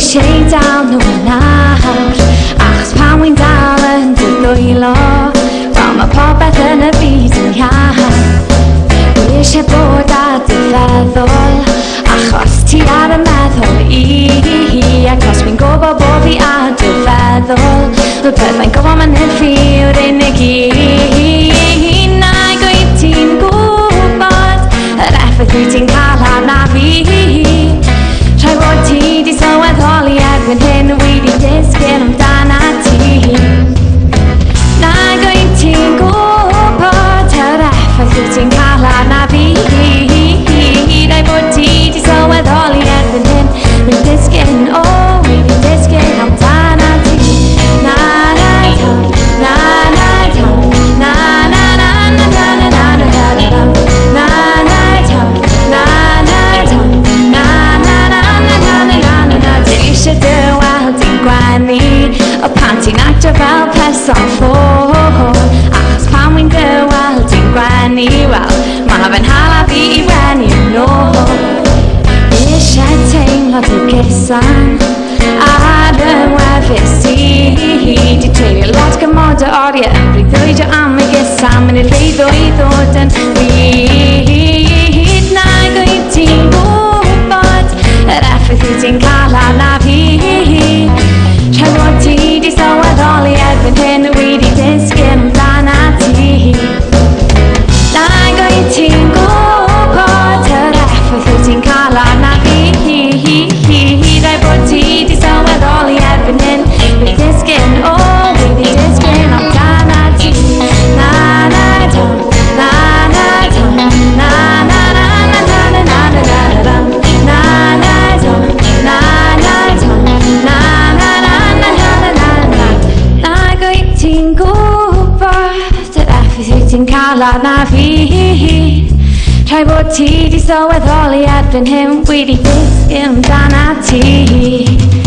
sé dal nhw nawr achos pan wy'n dal yn dy ddwylo wel mae popeth yn y byd yn iawn dwi eisiau bod a dy feddwl achos ti ar y meddwl i ac os fi'n gwybod bod fi ar dy feddwl byddai'n gwybod ma'n hyffi yw'r unig un na gweud ti'n gwybod yr effaith wyt ti'n cael arna fi Trai bod ti di sylweddoli erbyn hyn wedi disgyn amdana ti Na gweud ti'n gwybod yr effaith wyt ti'n cael arna fi Trai bod ti di sylweddoli erbyn hyn wedi disgyn wedi disgyn amdana ti Na na ta, na na ta, na na na na na na na na na na Na na ta, na na ta, na eisiau dy weld i'n gwenu o pan ti'n actio fel person ffôn achos pan wy'n dy weld i'n gwenu wel mae fe'n hala fi I wenu yn ôl eisiau teimlo dy gysan ar y wefus I di treulio lot gymod o oriau yn breuddwydio am ei gysan mynd i'r rhaid o I ddod yn byd na gweud ti'n gwybod yr effaith wyt ti'n cael arna fi Trai bod ti di sylweddoli erbyn hyn wedi disgyn amdana ti Na gweud ti'n gwybod yr effaith wyt ti'n cael arna fi Trai bod ti di sylweddoli erbyn hyn wedi disgyn wedi disgyn amdana ti Na na ta, na na ta, na na na na na na na na na Na na ta, na na ta, na na na na na na na Na gweud ti'n gwybod yr effaith wyt ti'n cael arna fi Trai bod ti di sylweddoli erbyn hyn wedi disgyn amdana ti